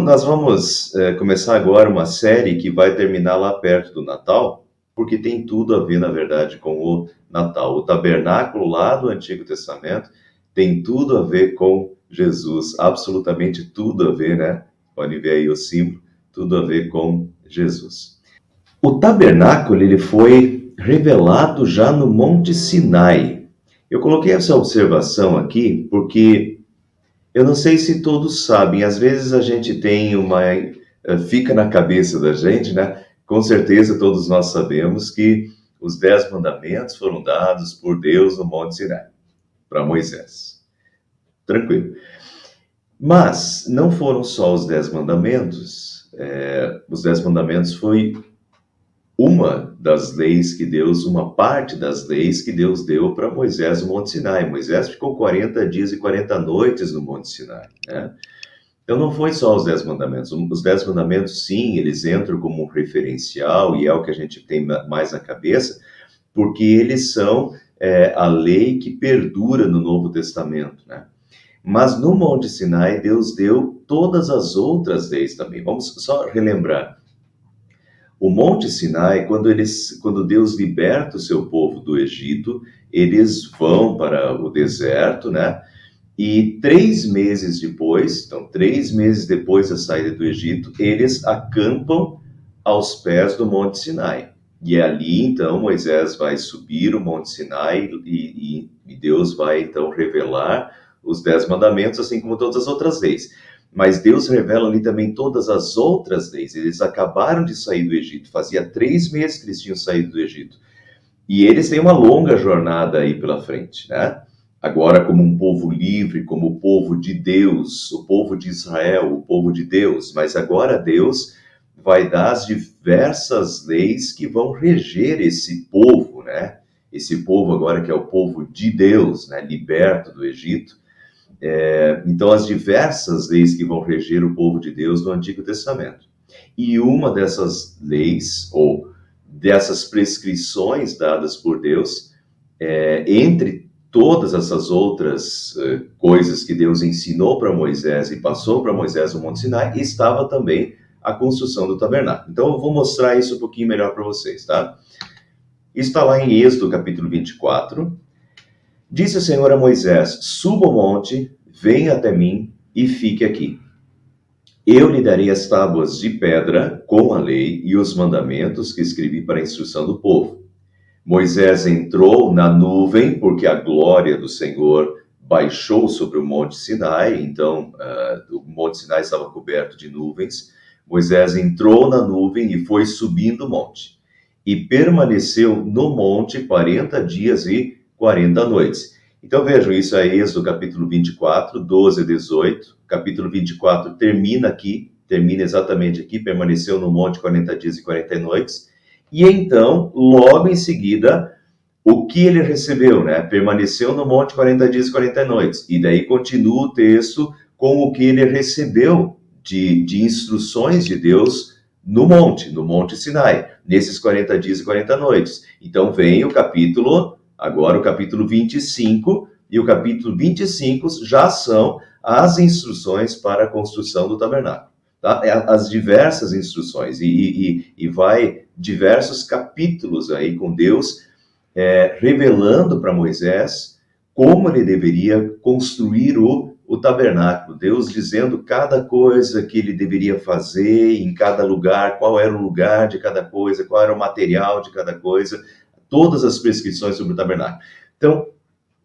Nós vamos começar agora uma série que vai terminar lá perto do Natal, porque tem tudo a ver, na verdade, com o Natal. O tabernáculo lá do Antigo Testamento tem tudo a ver com Jesus, absolutamente tudo a ver, né? Pode ver aí o símbolo, tudo a ver com Jesus. O tabernáculo ele foi revelado já no Monte Sinai. Eu coloquei essa observação aqui porque eu não sei se todos sabem, às vezes a gente tem fica na cabeça da gente, né? Com certeza todos nós sabemos que os 10 mandamentos foram dados por Deus no Monte Sinai, para Moisés. Tranquilo. Mas não foram só os 10 mandamentos. Os 10 mandamentos foi uma parte das leis que Deus deu para Moisés no Monte Sinai. Moisés ficou 40 dias e 40 noites no Monte Sinai, né? Então não foi só os 10 mandamentos. Os 10 mandamentos, sim, eles entram como um referencial e é o que a gente tem mais na cabeça, porque eles são a lei que perdura no Novo Testamento, né? Mas no Monte Sinai, Deus deu todas as outras leis também. Vamos só relembrar. O Monte Sinai, quando Deus liberta o seu povo do Egito, eles vão para o deserto, né? E 3 meses depois, então 3 meses depois da saída do Egito, eles acampam aos pés do Monte Sinai. E ali, então, Moisés vai subir o Monte Sinai e Deus vai, então, revelar os 10 mandamentos, assim como todas as outras leis. Mas Deus revela ali também todas as outras leis. Eles acabaram de sair do Egito. Fazia 3 meses que eles tinham saído do Egito. E eles têm uma longa jornada aí pela frente, né? Agora como um povo livre, como o povo de Deus, o povo de Israel, o povo de Deus. Mas agora Deus vai dar as diversas leis que vão reger esse povo, né? Esse povo agora que é o povo de Deus, né? Liberto do Egito. Então, as diversas leis que vão reger o povo de Deus no Antigo Testamento. E uma dessas leis, ou dessas prescrições dadas por Deus, entre todas essas outras coisas que Deus ensinou para Moisés e passou para Moisés no Monte Sinai, estava também a construção do tabernáculo. Então, eu vou mostrar isso um pouquinho melhor para vocês, tá? Isso está lá em Êxodo, capítulo 24. Disse o Senhor a Moisés: suba ao monte, venha até mim e fique aqui. Eu lhe darei as tábuas de pedra com a lei e os mandamentos que escrevi para a instrução do povo. Moisés entrou na nuvem, porque a glória do Senhor baixou sobre o Monte Sinai, então o Monte Sinai estava coberto de nuvens. Moisés entrou na nuvem e foi subindo o monte. E permaneceu no monte 40 dias e 40 noites. Então vejam, isso é Êxodo capítulo 24, 12 a 18. Capítulo 24 termina exatamente aqui, permaneceu no monte 40 dias e 40 noites. E então, logo em seguida, o que ele recebeu, né? Permaneceu no monte 40 dias e 40 noites. E daí continua o texto com o que ele recebeu de instruções de Deus no Monte Sinai, nesses 40 dias e 40 noites. Então vem agora o capítulo 25, e o capítulo 25 já são as instruções para a construção do tabernáculo. Tá? As diversas instruções, e vai diversos capítulos aí com Deus revelando para Moisés como ele deveria construir o tabernáculo. Deus dizendo cada coisa que ele deveria fazer em cada lugar, qual era o lugar de cada coisa, qual era o material de cada coisa, todas as prescrições sobre o tabernáculo. Então,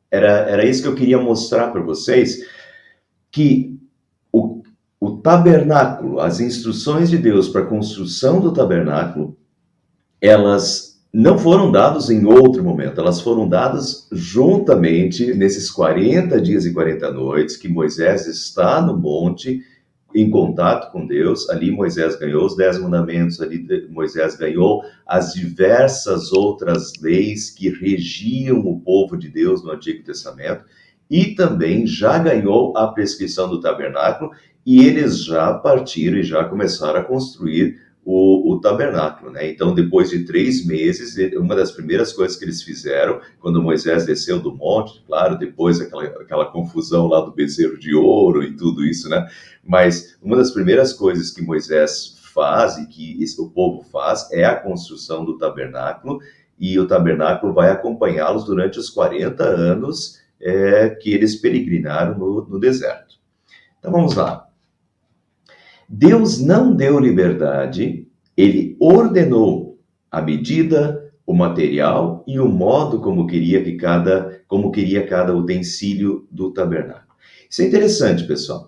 era isso que eu queria mostrar para vocês, que o tabernáculo, as instruções de Deus para a construção do tabernáculo, elas não foram dadas em outro momento, elas foram dadas juntamente nesses 40 dias e 40 noites que Moisés está no monte em contato com Deus. Ali Moisés ganhou os 10 mandamentos, ali Moisés ganhou as diversas outras leis que regiam o povo de Deus no Antigo Testamento, e também já ganhou a prescrição do tabernáculo, e eles já partiram e já começaram a construir o tabernáculo, né? Então, depois de 3 meses, uma das primeiras coisas que eles fizeram, quando Moisés desceu do monte, claro, depois aquela confusão lá do bezerro de ouro e tudo isso, né? Mas uma das primeiras coisas que Moisés faz e que o povo faz é a construção do tabernáculo, e o tabernáculo vai acompanhá-los durante os 40 anos que eles peregrinaram no deserto. Então vamos lá. Deus não deu liberdade, ele ordenou a medida, o material e o modo como queria cada utensílio do tabernáculo. Isso é interessante, pessoal.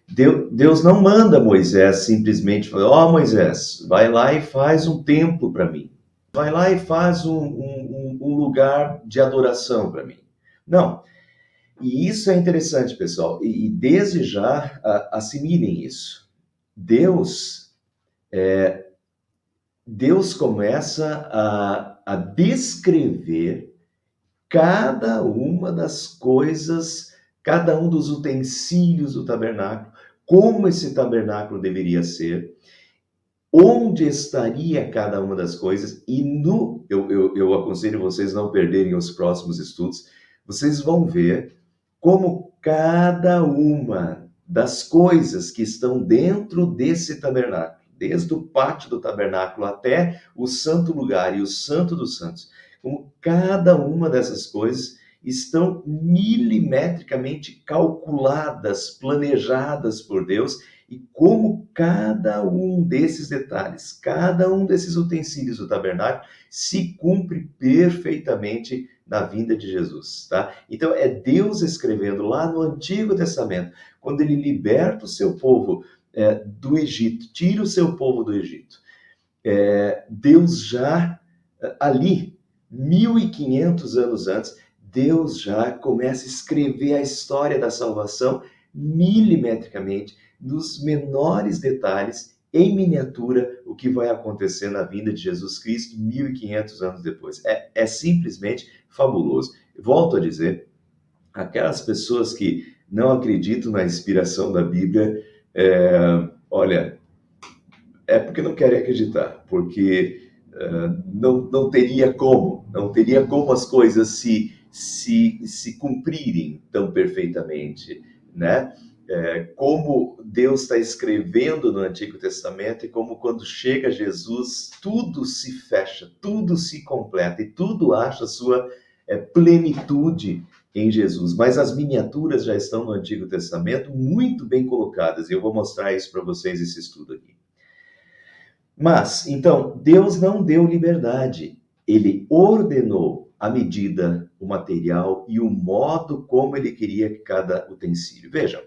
Deus não manda Moisés simplesmente falar: ó, Moisés, vai lá e faz um templo para mim. Vai lá e faz um lugar de adoração para mim. Não. E isso é interessante, pessoal. E desde já, assimilem isso. Deus começa a descrever cada uma das coisas, cada um dos utensílios do tabernáculo, como esse tabernáculo deveria ser, onde estaria cada uma das coisas, e eu aconselho vocês não perderem os próximos estudos, vocês vão ver como cada uma das coisas que estão dentro desse tabernáculo, desde o pátio do tabernáculo até o santo lugar e o santo dos santos, como cada uma dessas coisas estão milimetricamente calculadas, planejadas por Deus, e como cada um desses detalhes, cada um desses utensílios do tabernáculo se cumpre perfeitamente na vinda de Jesus, tá? Então é Deus escrevendo lá no Antigo Testamento, quando ele liberta o seu povo do Egito, tira o seu povo do Egito. Deus já ali, 1500 anos antes, Deus já começa a escrever a história da salvação milimetricamente, nos menores detalhes, em miniatura, o que vai acontecer na vinda de Jesus Cristo 1500 anos depois. É simplesmente fabuloso. Volto a dizer, aquelas pessoas que não acreditam na inspiração da Bíblia, olha, é porque não querem acreditar, porque não teria como as coisas se cumprirem tão perfeitamente, né? Como Deus está escrevendo no Antigo Testamento, e como quando chega Jesus, tudo se fecha, tudo se completa e tudo acha sua plenitude em Jesus. Mas as miniaturas já estão no Antigo Testamento muito bem colocadas, e eu vou mostrar isso para vocês, esse estudo aqui. Mas, então, Deus não deu liberdade, ele ordenou a medida, o material e o modo como ele queria que cada utensílio. Vejam,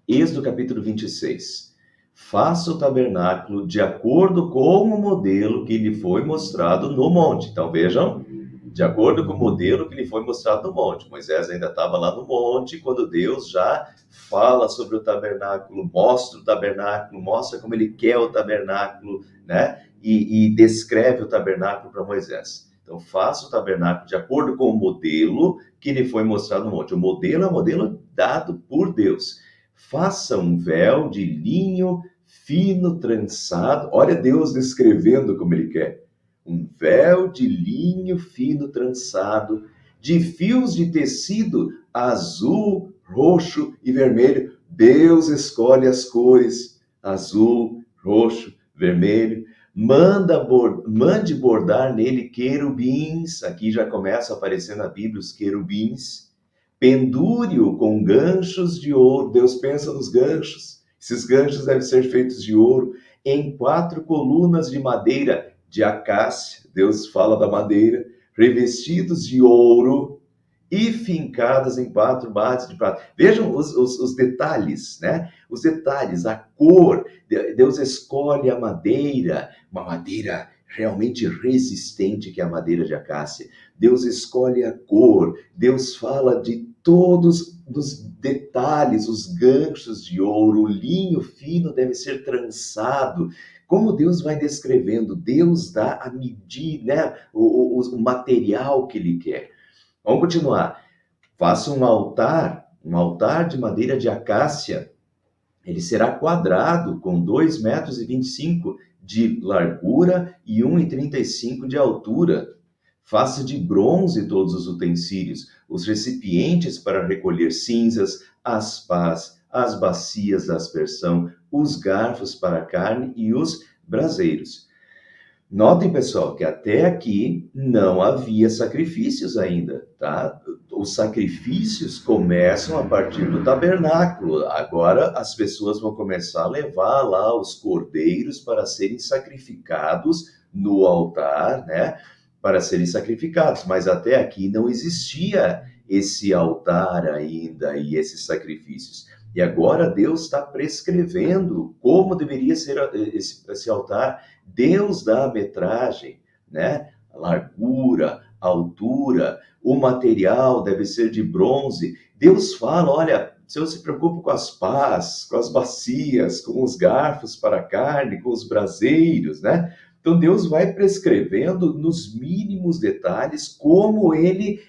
Êxodo capítulo 26. Faça o tabernáculo de acordo com o modelo que lhe foi mostrado no monte. Então, vejam, de acordo com o modelo que lhe foi mostrado no monte. Moisés ainda estava lá no monte, quando Deus já fala sobre o tabernáculo, mostra como ele quer o tabernáculo, né? E descreve o tabernáculo para Moisés. Então, faça o tabernáculo de acordo com o modelo que lhe foi mostrado no monte. O modelo é um modelo dado por Deus. Faça um véu de linho fino trançado. Olha Deus descrevendo como ele quer. Um véu de linho fino trançado, de fios de tecido azul, roxo e vermelho. Deus escolhe as cores: azul, roxo, vermelho. Mande bordar nele querubins. Aqui já começa a aparecer na Bíblia os querubins. Pendure-o com ganchos de ouro. Deus pensa nos ganchos. Esses ganchos devem ser feitos de ouro, em 4 colunas de madeira de acácia. Deus fala da madeira, revestidos de ouro e fincadas em 4 bases de prata. Vejam os detalhes, né? Os detalhes, a cor. Deus escolhe a madeira, uma madeira realmente resistente, que é a madeira de acácia. Deus escolhe a cor. Deus fala de todos os detalhes, os ganchos de ouro, o linho fino deve ser trançado. Como Deus vai descrevendo, Deus dá a medir, né, o material que Ele quer. Vamos continuar. Faça um altar de madeira de acácia. Ele será quadrado, com 2,25 metros de largura e 1,35 de altura. Faça de bronze todos os utensílios, os recipientes para recolher cinzas, as pás, as bacias da aspersão, os garfos para a carne e os braseiros. Notem, pessoal, que até aqui não havia sacrifícios ainda, tá? Os sacrifícios começam a partir do tabernáculo. Agora as pessoas vão começar a levar lá os cordeiros para serem sacrificados no altar, né? Para serem sacrificados. Mas até aqui não existia esse altar ainda e esses sacrifícios. E agora Deus está prescrevendo como deveria ser esse altar. Deus dá a metragem, né? A largura, a altura, o material deve ser de bronze. Deus fala, olha, se eu se preocupo com as pás, com as bacias, com os garfos para a carne, com os braseiros, né? Então Deus vai prescrevendo nos mínimos detalhes como ele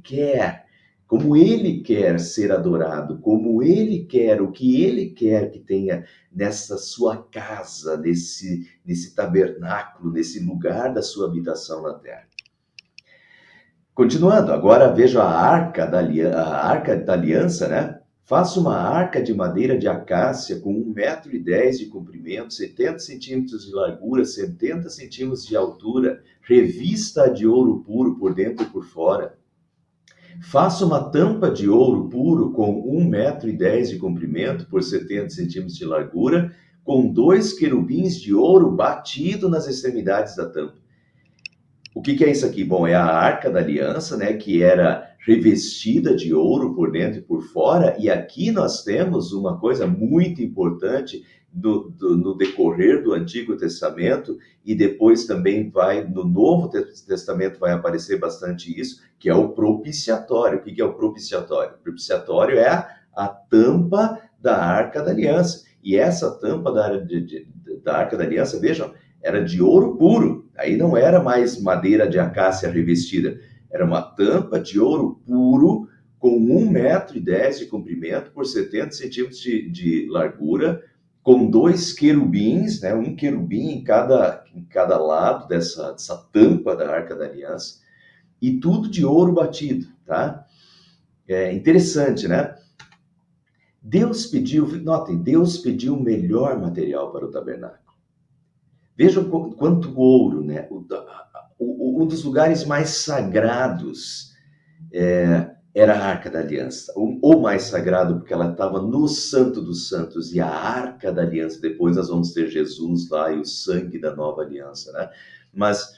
quer. Como ele quer ser adorado, como ele quer, o que ele quer que tenha nessa sua casa, nesse tabernáculo, nesse lugar da sua habitação na terra. Continuando, agora veja a arca da aliança, né? Faça uma arca de madeira de acácia com 1,10 m de comprimento, 70 centímetros de largura, 70 centímetros de altura, revista de ouro puro por dentro e por fora. Faça uma tampa de ouro puro com 1,10 m de comprimento por 70 centímetros de largura, com 2 querubins de ouro batido nas extremidades da tampa. O que é isso aqui? Bom, é a Arca da Aliança, né, que era revestida de ouro por dentro e por fora, e aqui nós temos uma coisa muito importante no decorrer do Antigo Testamento, e depois também no Novo Testamento vai aparecer bastante isso, que é o propiciatório. O que é o propiciatório? O propiciatório é a tampa da Arca da Aliança, e essa tampa da Arca da Aliança, vejam, era de ouro puro, aí não era mais madeira de acácia revestida, era uma tampa de ouro puro com 1,10 m de comprimento por 70 centímetros de largura, com 2 querubins, né, um querubim em cada lado dessa tampa da Arca da Aliança, e tudo de ouro batido, tá? É interessante, né? Notem, Deus pediu o melhor material para o tabernáculo. Vejam quanto ouro, né? Um dos lugares mais sagrados era a Arca da Aliança, ou mais sagrado, porque ela estava no Santo dos Santos, e a Arca da Aliança, depois nós vamos ter Jesus lá e o sangue da nova aliança, né? Mas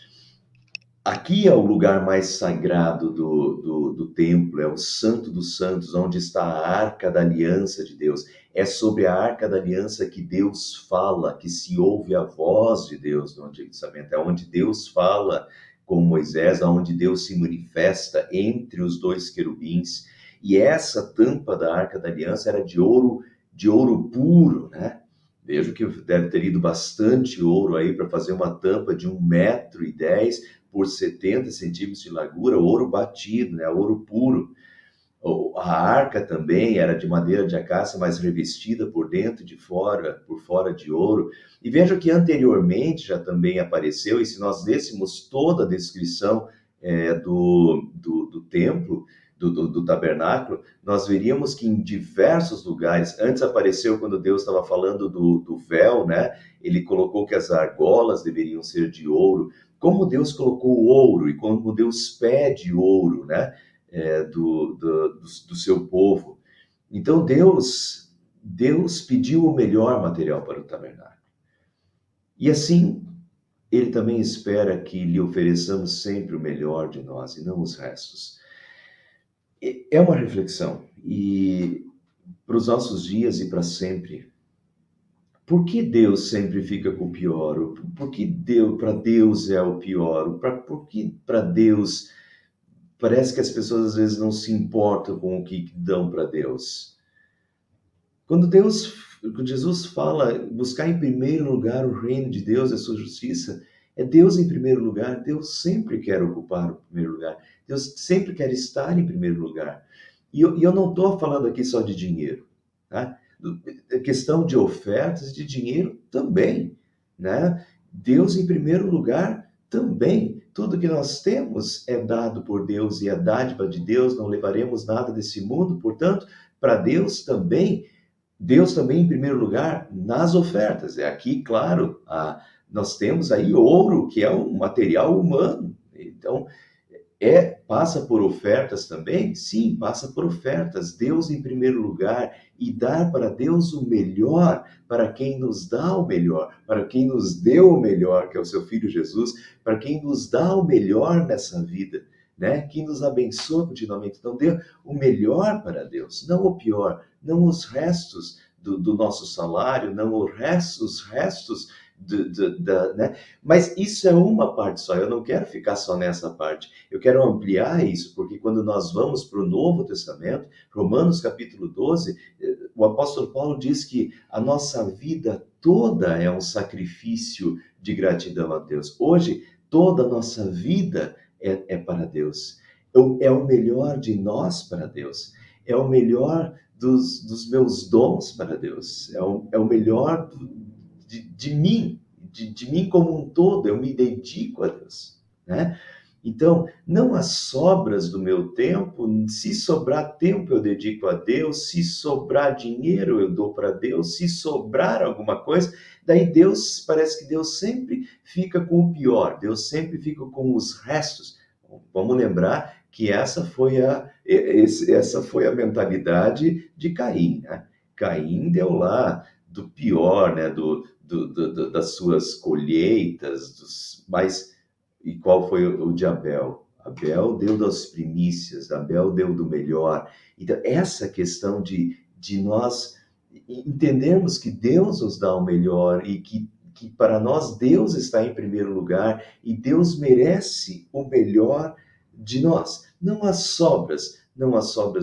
aqui é o lugar mais sagrado do templo, é o Santo dos Santos, onde está a Arca da Aliança de Deus. É sobre a Arca da Aliança que Deus fala, que se ouve a voz de Deus no Antigo Testamento. É onde Deus fala com Moisés, onde Deus se manifesta entre os 2 querubins. E essa tampa da Arca da Aliança era de ouro puro, né? Vejo que deve ter ido bastante ouro aí para fazer uma tampa de 1,10 m por 70 centímetros de largura, ouro batido, né? Ouro puro. A arca também era de madeira de acácia, mas revestida por dentro e por fora de ouro. E veja que anteriormente já também apareceu, e se nós lêssemos toda a descrição do templo, do tabernáculo, nós veríamos que em diversos lugares, antes apareceu quando Deus estava falando do véu, né? Ele colocou que as argolas deveriam ser de ouro. Como Deus colocou ouro e como Deus pede ouro, né? Do seu povo. Então Deus pediu o melhor material para o tabernáculo. E assim, Ele também espera que lhe ofereçamos sempre o melhor de nós e não os restos. É uma reflexão, e para os nossos dias e para sempre. Por que Deus sempre fica com o pior? Por que para Deus é o pior? Por que para Deus parece que as pessoas às vezes não se importam com o que dão para Deus? Quando Jesus fala buscar em primeiro lugar o reino de Deus e a sua justiça, é Deus em primeiro lugar. Deus sempre quer ocupar o primeiro lugar. Deus sempre quer estar em primeiro lugar. E eu não estou falando aqui só de dinheiro, tá? A questão de ofertas e de dinheiro também. né? Deus em primeiro lugar também. Tudo que nós temos é dado por Deus e é dádiva de Deus, não levaremos nada desse mundo, portanto, para Deus também em primeiro lugar nas ofertas. É aqui, claro, nós temos aí ouro, que é um material humano. Então, passa por ofertas também? Sim, passa por ofertas. Deus em primeiro lugar e dar para Deus o melhor, para quem nos dá o melhor, para quem nos deu o melhor, que é o seu filho Jesus, para quem nos dá o melhor nessa vida, né? Quem nos abençoa continuamente. Então, dê o melhor para Deus, não o pior, não os restos do nosso salário, não os restos né? Mas isso é uma parte só, eu não quero ficar só nessa parte. Eu quero ampliar isso, porque quando nós vamos para o Novo Testamento, Romanos capítulo 12, o apóstolo Paulo diz que a nossa vida toda é um sacrifício de gratidão a Deus. Hoje, toda a nossa vida é para Deus. É o melhor de nós para Deus. É o melhor dos meus dons para Deus. É o melhor de mim, de mim como um todo. Eu me dedico a Deus, né? Então, não as sobras do meu tempo, se sobrar tempo eu dedico a Deus, se sobrar dinheiro eu dou para Deus, se sobrar alguma coisa, daí parece que Deus sempre fica com o pior, Deus sempre fica com os restos. Vamos lembrar que essa foi a mentalidade de Caim, né? Caim deu lá do pior, né? Das suas colheitas, mas e qual foi o de Abel? Abel deu das primícias, Abel deu do melhor. Então, essa questão de nós entendermos que Deus nos dá o melhor e que para nós Deus está em primeiro lugar e Deus merece o melhor de nós. Não as sobras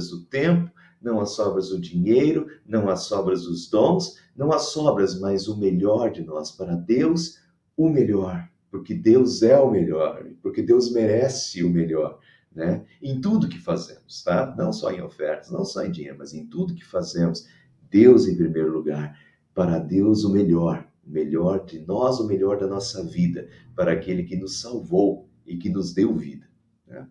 do tempo, não as sobras do dinheiro, não as sobras dos dons, não as sobras, mas o melhor de nós. Para Deus, o melhor, porque Deus é o melhor, porque Deus merece o melhor, né? Em tudo que fazemos, tá? Não só em ofertas, não só em dinheiro, mas em tudo que fazemos, Deus em primeiro lugar. Para Deus, o melhor de nós, o melhor da nossa vida, para aquele que nos salvou e que nos deu vida, né?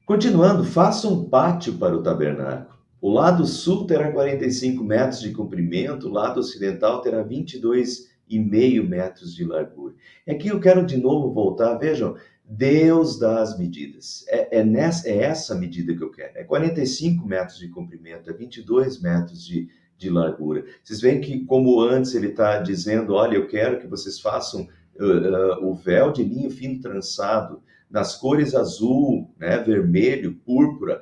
Continuando, faça um pátio para o tabernáculo. O lado sul terá 45 metros de comprimento, o lado ocidental terá 22,5 metros de largura. Aqui eu quero de novo voltar, vejam, Deus dá as medidas. É essa medida que eu quero. É 45 metros de comprimento, é 22 metros de largura. Vocês veem que, como antes ele está dizendo, olha, eu quero que vocês façam o véu de linho fino trançado, nas cores azul, né, vermelho, púrpura.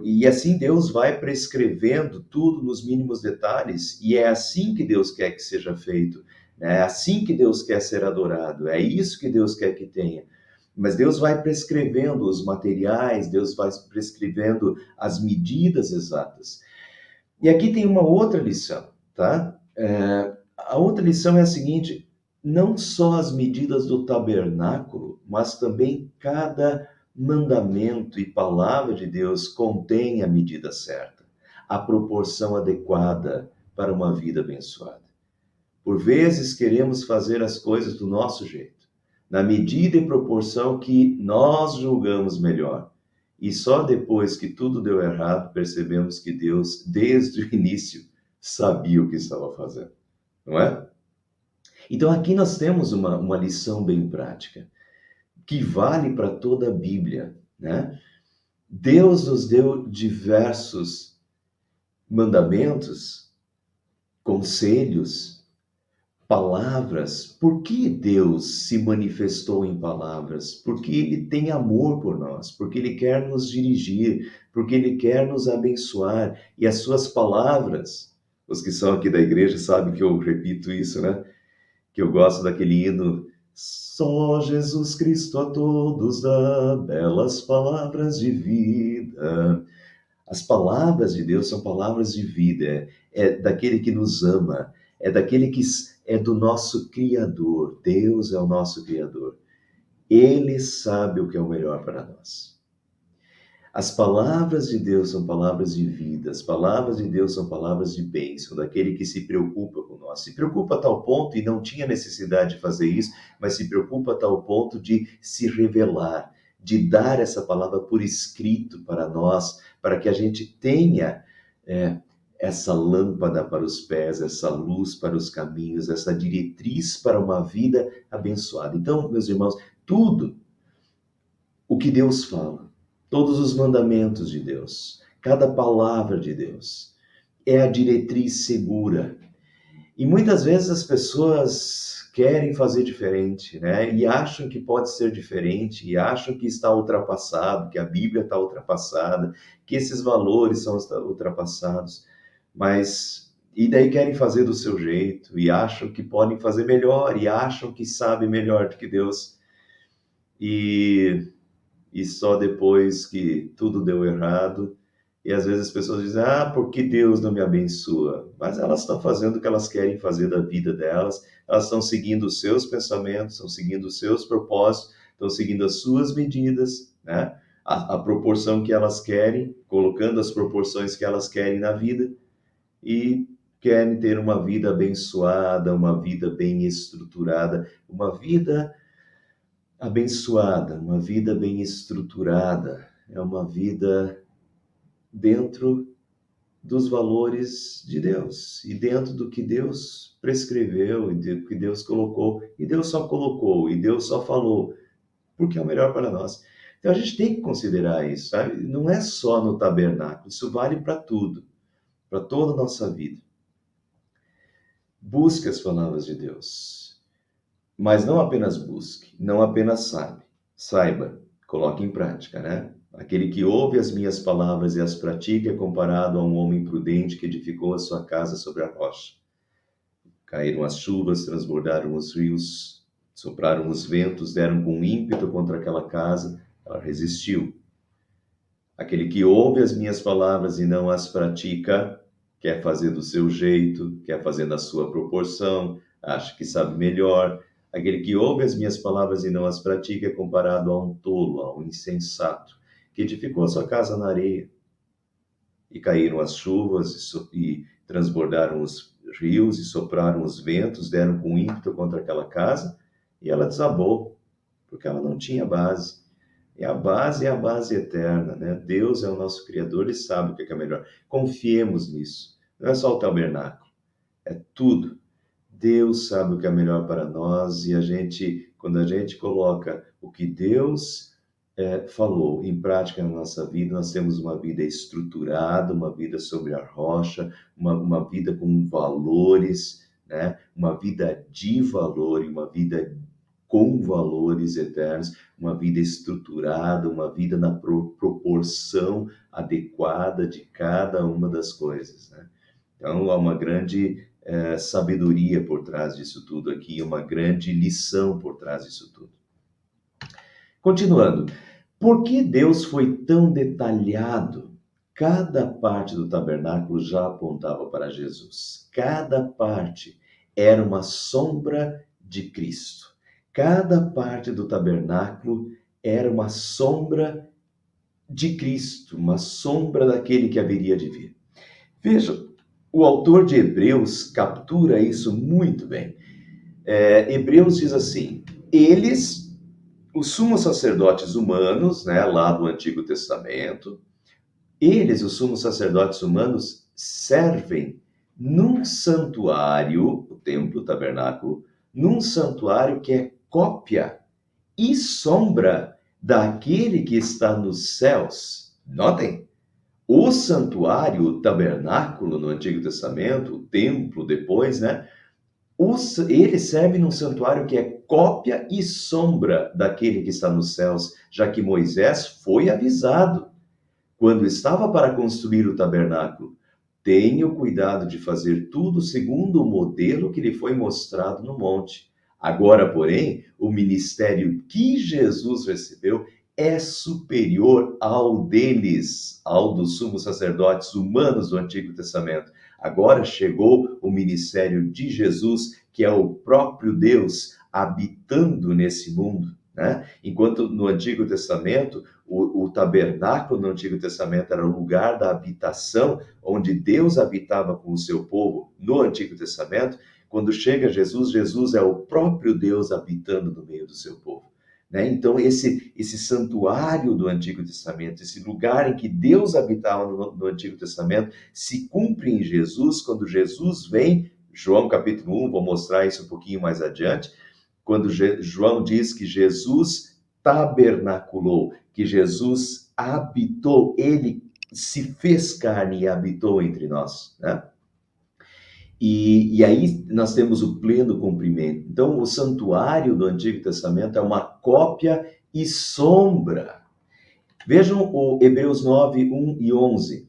E assim Deus vai prescrevendo tudo nos mínimos detalhes, e é assim que Deus quer que seja feito, né? É assim que Deus quer ser adorado, é isso que Deus quer que tenha. Mas Deus vai prescrevendo os materiais, Deus vai prescrevendo as medidas exatas. E aqui tem uma outra lição, tá? A outra lição é a seguinte: não só as medidas do tabernáculo, mas também cada mandamento e palavra de Deus contém a medida certa, a proporção adequada para uma vida abençoada. Por vezes queremos fazer as coisas do nosso jeito, na medida e proporção que nós julgamos melhor. E só depois que tudo deu errado, percebemos que Deus, desde o início, sabia o que estava fazendo, não é? Então aqui nós temos uma lição bem prática, que vale para toda a Bíblia, né? Deus nos deu diversos mandamentos, conselhos, palavras. Por que Deus se manifestou em palavras? Porque Ele tem amor por nós, porque Ele quer nos dirigir, porque Ele quer nos abençoar. E as suas palavras, os que são aqui da igreja sabem que eu repito isso, né? Que eu gosto daquele hino. Só Jesus Cristo a todos dá belas palavras de vida. As palavras de Deus são palavras de vida, é daquele que nos ama, é daquele que é do nosso Criador. Deus é o nosso Criador. Ele sabe o que é o melhor para nós. As palavras de Deus são palavras de vida, as palavras de Deus são palavras de bênção, daquele que se preocupa com nós. Se preocupa a tal ponto, e não tinha necessidade de fazer isso, mas se preocupa a tal ponto de se revelar, de dar essa palavra por escrito para nós, para que a gente tenha essa lâmpada para os pés, essa luz para os caminhos, essa diretriz para uma vida abençoada. Então, meus irmãos, tudo o que Deus fala, todos os mandamentos de Deus, cada palavra de Deus, é a diretriz segura. E muitas vezes as pessoas querem fazer diferente, né? E acham que pode ser diferente, e acham que está ultrapassado, que a Bíblia está ultrapassada, que esses valores são ultrapassados. Mas, e daí querem fazer do seu jeito, e acham que podem fazer melhor, e acham que sabem melhor do que Deus. E só depois que tudo deu errado, e às vezes as pessoas dizem, por que Deus não me abençoa? Mas elas estão fazendo o que elas querem fazer da vida delas, elas estão seguindo os seus pensamentos, estão seguindo os seus propósitos, estão seguindo as suas medidas, né? A proporção que elas querem, colocando as proporções que elas querem na vida, e querem ter uma vida abençoada, uma vida bem estruturada, uma vida abençoada, uma vida bem estruturada, é uma vida dentro dos valores de Deus e dentro do que Deus prescreveu e do que Deus colocou. E Deus só colocou, e Deus só falou, porque é o melhor para nós. Então a gente tem que considerar isso, sabe? Não é só no tabernáculo, isso vale para tudo, para toda a nossa vida. Busque as palavras de Deus, mas não apenas busque, não apenas saiba, coloque em prática, né? Aquele que ouve as minhas palavras e as pratica é comparado a um homem prudente que edificou a sua casa sobre a rocha. Caíram as chuvas, transbordaram os rios, sopraram os ventos, deram com ímpeto contra aquela casa, ela resistiu. Aquele que ouve as minhas palavras e não as pratica, quer fazer do seu jeito, quer fazer na sua proporção, acha que sabe melhor. Aquele que ouve as minhas palavras e não as pratica é comparado a um tolo, a um insensato, que edificou a sua casa na areia. E caíram as chuvas e transbordaram os rios e sopraram os ventos, deram com ímpeto contra aquela casa e ela desabou, porque ela não tinha base. E a base é a base eterna, né? Deus é o nosso Criador, Ele sabe o que é melhor. Confiemos nisso. Não é só o tabernáculo, é tudo. Deus sabe o que é melhor para nós e quando a gente coloca o que Deus falou em prática na nossa vida, nós temos uma vida estruturada, uma vida sobre a rocha, uma vida com valores, né? Uma vida de valor e uma vida com valores eternos, uma vida estruturada, uma vida na proporção adequada de cada uma das coisas, né? Então, há uma grande sabedoria por trás disso tudo aqui, uma grande lição por trás disso tudo. Continuando, por que Deus foi tão detalhado? Cada parte do tabernáculo já apontava para Jesus. Cada parte era uma sombra de Cristo. Cada parte do tabernáculo era uma sombra de Cristo, uma sombra daquele que haveria de vir. Veja, o autor de Hebreus captura isso muito bem. Hebreus diz assim, os sumos sacerdotes humanos, né, lá do Antigo Testamento, os sumos sacerdotes humanos, servem num santuário, o templo, o tabernáculo, num santuário que é cópia e sombra daquele que está nos céus. Notem, o santuário, o tabernáculo no Antigo Testamento, o templo depois, né? Ele serve num santuário que é cópia e sombra daquele que está nos céus, já que Moisés foi avisado, quando estava para construir o tabernáculo, tenha o cuidado de fazer tudo segundo o modelo que lhe foi mostrado no monte. Agora, porém, o ministério que Jesus recebeu é superior ao deles, ao dos sumos sacerdotes humanos do Antigo Testamento. Agora chegou o ministério de Jesus, que é o próprio Deus habitando nesse mundo, né? Enquanto no Antigo Testamento, o tabernáculo no Antigo Testamento era o lugar da habitação, onde Deus habitava com o seu povo no Antigo Testamento, quando chega Jesus, Jesus é o próprio Deus habitando no meio do seu povo. Né? Então, esse santuário do Antigo Testamento, esse lugar em que Deus habitava no Antigo Testamento, se cumpre em Jesus, quando Jesus vem, João capítulo 1, vou mostrar isso um pouquinho mais adiante, quando João diz que Jesus tabernaculou, que Jesus habitou, ele se fez carne e habitou entre nós, né? E aí nós temos o pleno cumprimento. Então, o santuário do Antigo Testamento é uma cópia e sombra. Vejam o Hebreus 9, 1 e 11.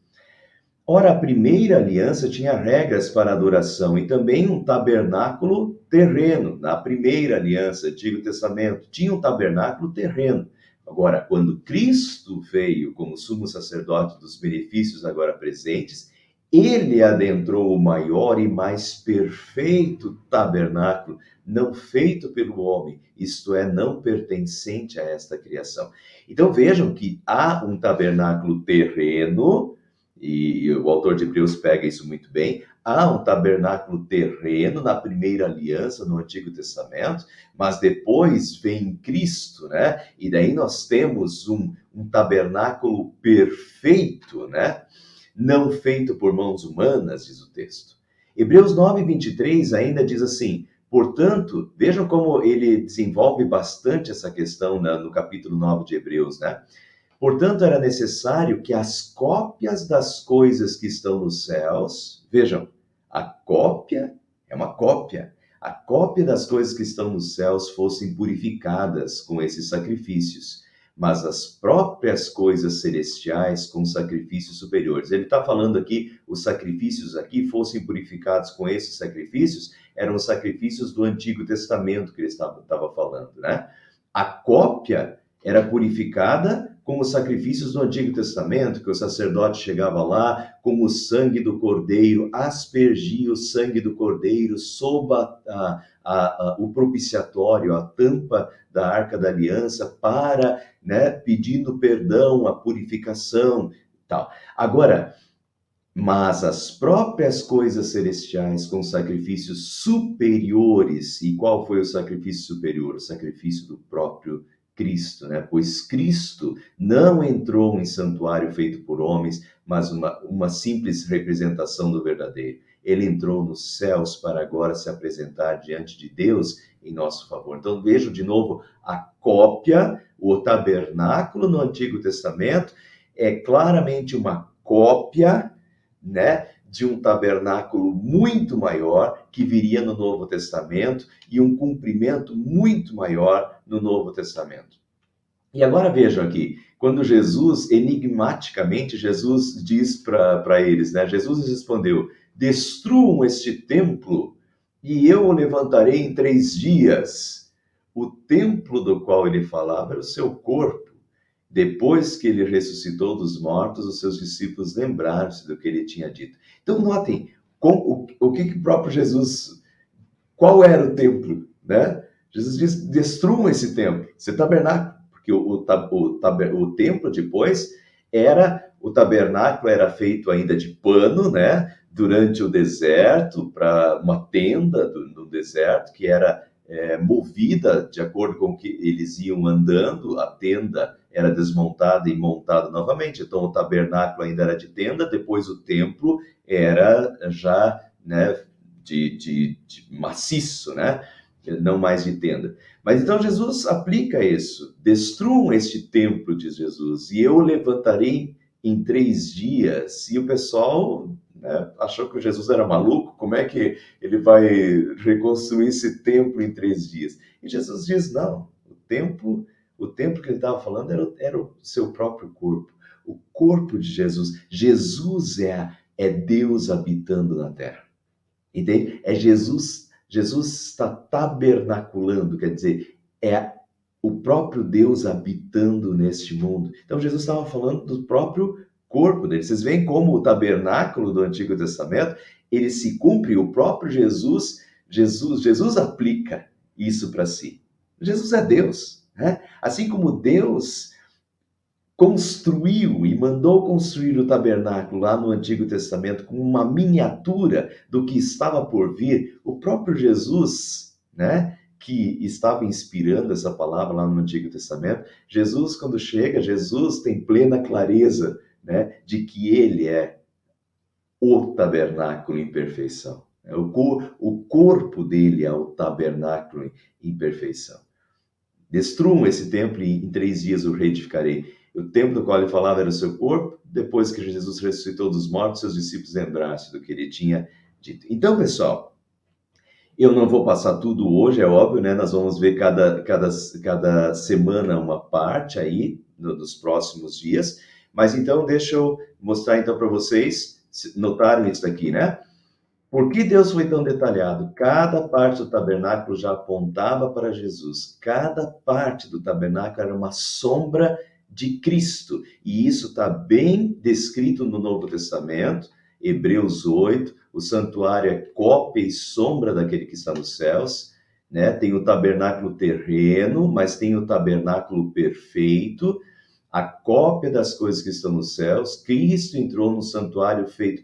Ora, a primeira aliança tinha regras para adoração e também um tabernáculo terreno. Na primeira aliança, Antigo Testamento, tinha um tabernáculo terreno. Agora, quando Cristo veio como sumo sacerdote dos benefícios agora presentes, ele adentrou o maior e mais perfeito tabernáculo, não feito pelo homem, isto é, não pertencente a esta criação. Então vejam que há um tabernáculo terreno, e o autor de Hebreus pega isso muito bem. Há um tabernáculo terreno na primeira aliança, no Antigo Testamento, mas depois vem Cristo, né? E daí nós temos um tabernáculo perfeito, né? Não feito por mãos humanas, diz o texto. Hebreus 9, 23 ainda diz assim: portanto, vejam como ele desenvolve bastante essa questão no capítulo 9 de Hebreus, né? Portanto, era necessário que as cópias das coisas que estão nos céus, vejam, a cópia é uma cópia, a cópia das coisas que estão nos céus fossem purificadas com esses sacrifícios, mas as próprias coisas celestiais com sacrifícios superiores. Ele está falando aqui, os sacrifícios aqui fossem purificados com esses sacrifícios, eram os sacrifícios do Antigo Testamento que ele estava falando, né? A cópia era purificada com os sacrifícios do Antigo Testamento, que o sacerdote chegava lá com o sangue do cordeiro, aspergia o sangue do cordeiro sob o propiciatório, a tampa da Arca da Aliança, para, né, pedindo perdão, a purificação, tal. Agora, mas as próprias coisas celestiais com sacrifícios superiores, e qual foi o sacrifício superior? O sacrifício do próprio Cristo, né? Pois Cristo não entrou em santuário feito por homens, mas uma simples representação do verdadeiro. Ele entrou nos céus para agora se apresentar diante de Deus em nosso favor. Então vejo de novo a cópia, o tabernáculo no Antigo Testamento é claramente uma cópia, né, de um tabernáculo muito maior que viria no Novo Testamento e um cumprimento muito maior no Novo Testamento. E agora vejam aqui, quando Jesus, enigmaticamente, Jesus diz para eles, né, Jesus respondeu: destruam este templo e eu o levantarei em 3 dias. O templo do qual ele falava era o seu corpo. Depois que ele ressuscitou dos mortos, os seus discípulos lembraram-se do que ele tinha dito. Então, notem o que o próprio Jesus, qual era o templo, né? Jesus diz: destruam esse templo, esse tabernáculo, porque o templo depois era, o tabernáculo era feito ainda de pano, né? Durante o deserto, para uma tenda no deserto, que era movida de acordo com que eles iam andando, a tenda era desmontada e montada novamente. Então, o tabernáculo ainda era de tenda, depois o templo era já, né, de maciço, né? Não mais de tenda. Mas então Jesus aplica isso. Destruam este templo, diz Jesus, e eu o levantarei em 3 dias. E o pessoal, né, achou que Jesus era maluco. Como é que ele vai reconstruir esse templo em 3 dias? E Jesus diz: não, o templo que ele estava falando era o seu próprio corpo, o corpo de Jesus. Jesus é Deus habitando na terra. Entende? É Jesus está tabernaculando, quer dizer, é o próprio Deus habitando neste mundo. Então Jesus estava falando do próprio corpo dele. Vocês veem como o tabernáculo do Antigo Testamento, ele se cumpre, o próprio Jesus aplica isso para si. Jesus é Deus. né? Assim como Deus construiu e mandou construir o tabernáculo lá no Antigo Testamento com uma miniatura do que estava por vir, o próprio Jesus, né, que estava inspirando essa palavra lá no Antigo Testamento, Jesus, quando chega, Jesus tem plena clareza, né, de que ele é o tabernáculo em perfeição. O corpo dele é o tabernáculo em perfeição. Destruam esse templo e em 3 dias o reedificarei. O templo do qual ele falava era o seu corpo. Depois que Jesus ressuscitou dos mortos, seus discípulos lembraram-se do que ele tinha dito. Então, pessoal, eu não vou passar tudo hoje, é óbvio, né? Nós vamos ver cada semana uma parte aí nos próximos dias. Mas então, deixa eu mostrar então para vocês, notarem isso daqui, né? Por que Deus foi tão detalhado? Cada parte do tabernáculo já apontava para Jesus. Cada parte do tabernáculo era uma sombra de Cristo. E isso está bem descrito no Novo Testamento, Hebreus 8. O santuário é cópia e sombra daquele que está nos céus, né? Tem o tabernáculo terreno, mas tem o tabernáculo perfeito, a cópia das coisas que estão nos céus. Cristo entrou no santuário feito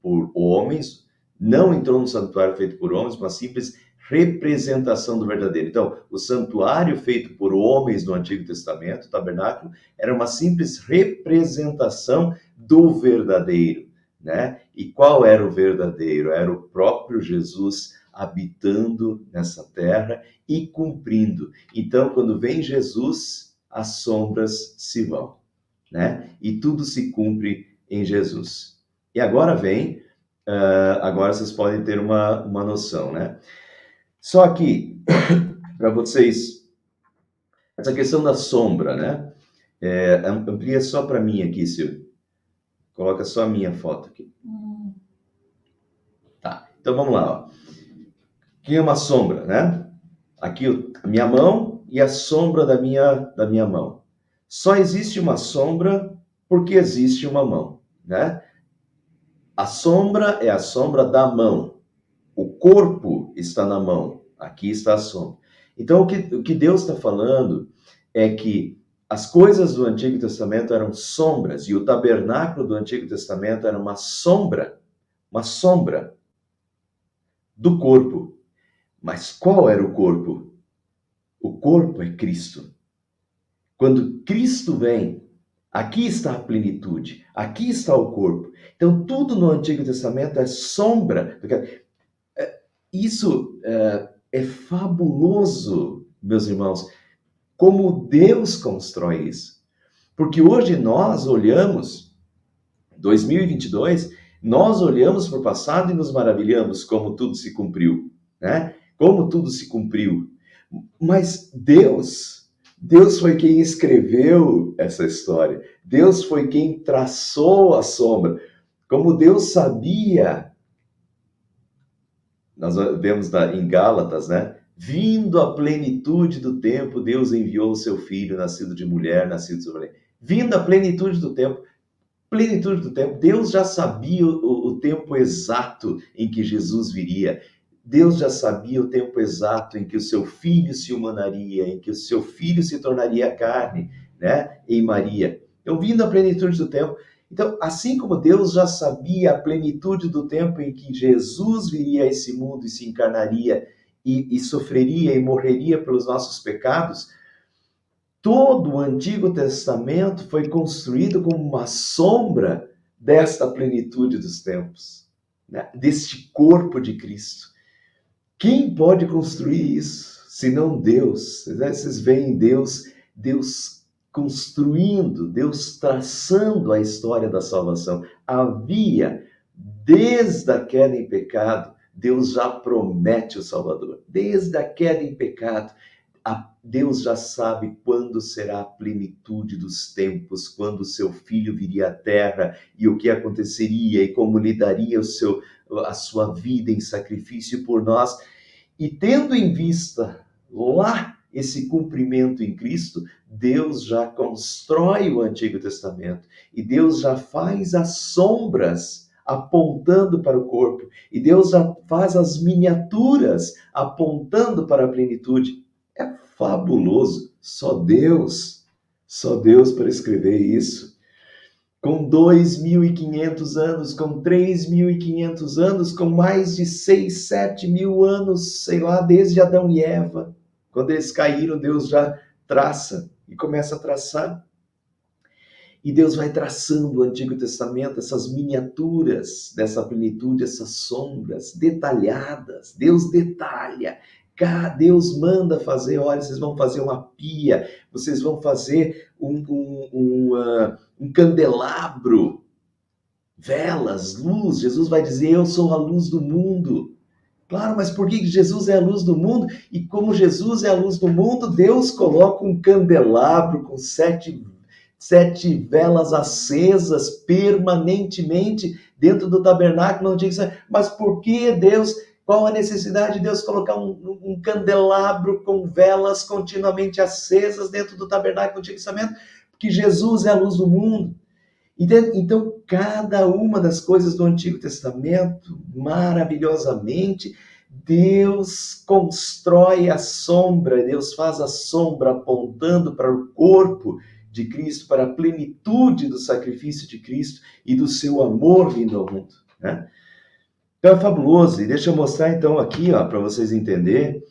por homens, não entrou no santuário feito por homens, uma simples representação do verdadeiro. Então, o santuário feito por homens no Antigo Testamento, o tabernáculo, era uma simples representação do verdadeiro, né? E qual era o verdadeiro? Era o próprio Jesus habitando nessa terra e cumprindo. Então, quando vem Jesus, as sombras se vão, né? E tudo se cumpre em Jesus. E agora vem agora vocês podem ter uma noção, né? Só que, para vocês, essa questão da sombra, né? Amplia só para mim aqui, Silvio. Coloca só a minha foto aqui. Tá, então vamos lá. Ó. Aqui é uma sombra, né? Aqui a minha mão e a sombra da minha mão. Só existe uma sombra porque existe uma mão, né? A sombra é a sombra da mão. O corpo está na mão, aqui está a sombra. Então, o que Deus está falando é que as coisas do Antigo Testamento eram sombras, e o tabernáculo do Antigo Testamento era uma sombra do corpo. Mas qual era o corpo? O corpo é Cristo. Quando Cristo vem, aqui está a plenitude, aqui está o corpo. Então, tudo no Antigo Testamento é sombra. Isso é fabuloso, meus irmãos, como Deus constrói isso. Porque hoje nós olhamos, 2022, nós olhamos para o passado e nos maravilhamos como tudo se cumpriu, né? Como tudo se cumpriu. Mas Deus foi quem escreveu essa história. Deus foi quem traçou a sombra. Como Deus sabia. Nós vemos em Gálatas, né? Vindo a plenitude do tempo, Deus enviou o seu filho, nascido de mulher, nascido sobre ele. Vindo a plenitude do tempo, Deus já sabia o tempo exato em que Jesus viria. Deus já sabia o tempo exato em que o seu filho se humanaria, em que o seu filho se tornaria carne, né? Em Maria. Então, vindo a plenitude do tempo, então, assim como Deus já sabia a plenitude do tempo em que Jesus viria a esse mundo e se encarnaria e sofreria e morreria pelos nossos pecados, todo o Antigo Testamento foi construído como uma sombra desta plenitude dos tempos, né? Deste corpo de Cristo. Quem pode construir isso, senão Deus? Vocês veem Deus construindo, Deus traçando a história da salvação. Havia, desde a queda em pecado, Deus já promete o Salvador. Desde a queda em pecado, Deus já sabe quando será a plenitude dos tempos, quando o seu filho viria à terra e o que aconteceria e como lhe daria a sua vida em sacrifício por nós. E tendo em vista lá esse cumprimento em Cristo, Deus já constrói o Antigo Testamento e Deus já faz as sombras apontando para o corpo e Deus já faz as miniaturas apontando para a plenitude. É fabuloso. Só Deus para escrever isso. Com 2.500 anos, com 3.500 anos, com mais de 6, 7 mil anos, sei lá, desde Adão e Eva. Quando eles caíram, Deus já traça e começa a traçar. E Deus vai traçando o Antigo Testamento, essas miniaturas dessa plenitude, essas sombras detalhadas. Deus detalha. Deus manda fazer, olha, vocês vão fazer uma pia, vocês vão fazer um candelabro, velas, luz. Jesus vai dizer, eu sou a luz do mundo. Claro, mas por que Jesus é a luz do mundo? E como Jesus é a luz do mundo, Deus coloca um candelabro com sete velas acesas permanentemente dentro do tabernáculo. Não diz, mas por que Deus? Qual a necessidade de Deus colocar um candelabro com velas continuamente acesas dentro do tabernáculo do Antigo Testamento? Porque Jesus é a luz do mundo. Então, cada uma das coisas do Antigo Testamento, maravilhosamente, Deus constrói a sombra, Deus faz a sombra apontando para o corpo de Cristo, para a plenitude do sacrifício de Cristo e do seu amor vindo ao mundo, né? Então é fabuloso. E deixa eu mostrar então aqui, para vocês entenderem.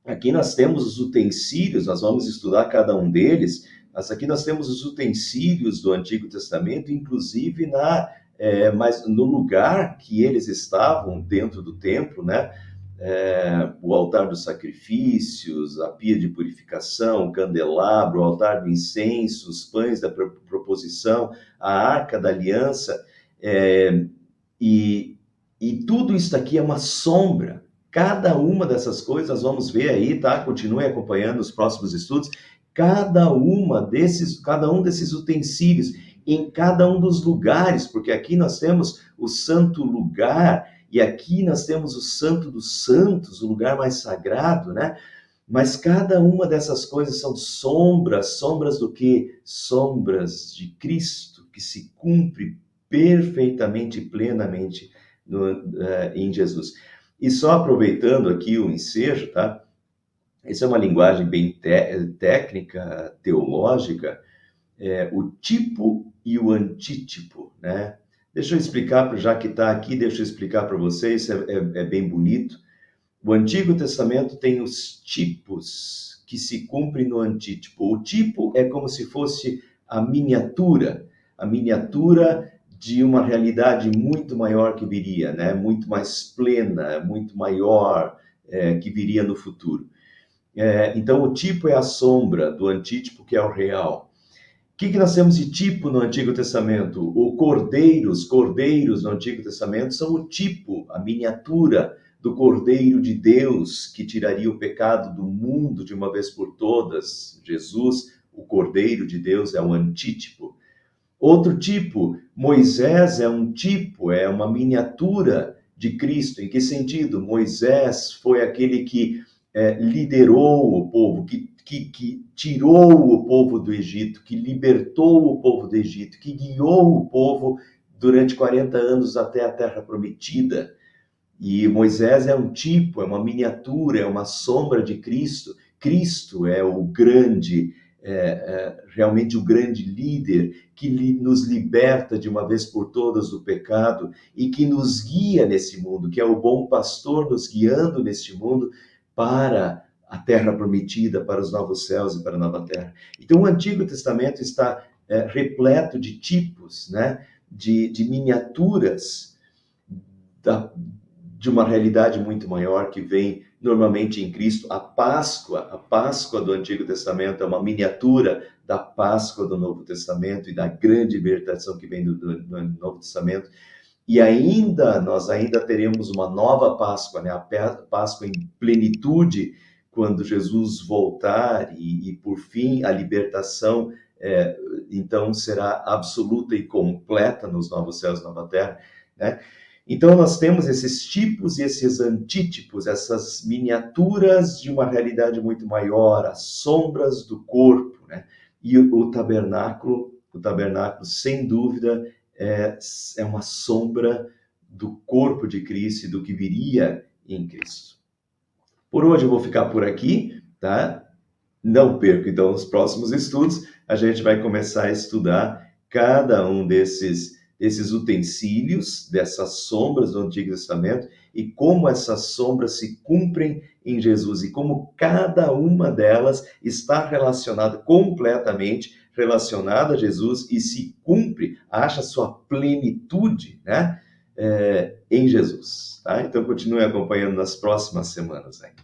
Aqui nós temos os utensílios, nós vamos estudar cada um deles, mas aqui nós temos os utensílios do Antigo Testamento, inclusive mas no lugar que eles estavam dentro do templo, né? O altar dos sacrifícios, a pia de purificação, o candelabro, o altar do incenso, os pães da proposição, a arca da aliança, e tudo isso aqui é uma sombra. Cada uma dessas coisas, nós vamos ver aí, tá? Continue acompanhando os próximos estudos. Cada um desses utensílios, em cada um dos lugares, porque aqui nós temos o santo lugar, e aqui nós temos o santo dos santos, o lugar mais sagrado, né? Mas cada uma dessas coisas são sombras do quê? Sombras de Cristo, que se cumpre perfeitamente, plenamente em Jesus. E só aproveitando aqui o ensejo, tá? Essa é uma linguagem bem técnica, teológica, o tipo e o antítipo, né? Deixa eu explicar, já que está aqui, deixa eu explicar para vocês, é bem bonito. O Antigo Testamento tem os tipos que se cumprem no antítipo. O tipo é como se fosse a miniatura de uma realidade muito maior que viria, né? Muito mais plena, muito maior, que viria no futuro. Então, o tipo é a sombra do antítipo, que é o real. O que nós temos de tipo no Antigo Testamento? Os cordeiros no Antigo Testamento são o tipo, a miniatura do Cordeiro de Deus que tiraria o pecado do mundo de uma vez por todas. Jesus, o Cordeiro de Deus, é um antítipo. Outro tipo, Moisés é um tipo, é uma miniatura de Cristo. Em que sentido? Moisés foi aquele que liderou o povo, que tirou o povo do Egito, que libertou o povo do Egito, que guiou o povo durante 40 anos até a Terra Prometida. E Moisés é um tipo, é uma miniatura, é uma sombra de Cristo. Cristo é o grande, realmente o grande líder que nos liberta de uma vez por todas do pecado e que nos guia nesse mundo, que é o bom pastor nos guiando neste mundo para a terra prometida, para os novos céus e para a nova terra. Então o Antigo Testamento está repleto de tipos, né? de miniaturas de uma realidade muito maior que vem normalmente em Cristo. A Páscoa do Antigo Testamento é uma miniatura da Páscoa do Novo Testamento e da grande libertação que vem do Novo Testamento. E nós ainda teremos uma nova Páscoa, né? A Páscoa em plenitude, quando Jesus voltar e por fim, a libertação, então, será absoluta e completa nos novos céus e nova terra, né? Então, nós temos esses tipos e esses antítipos, essas miniaturas de uma realidade muito maior, as sombras do corpo, né? E o tabernáculo, sem dúvida, é uma sombra do corpo de Cristo e do que viria em Cristo. Por hoje eu vou ficar por aqui, tá? Não perca, então, os próximos estudos, a gente vai começar a estudar cada um desses utensílios, dessas sombras do Antigo Testamento, e como essas sombras se cumprem em Jesus, e como cada uma delas está relacionada, completamente relacionada a Jesus, e se cumpre, acha sua plenitude, né? Em Jesus, tá? Então, continue acompanhando nas próximas semanas, né?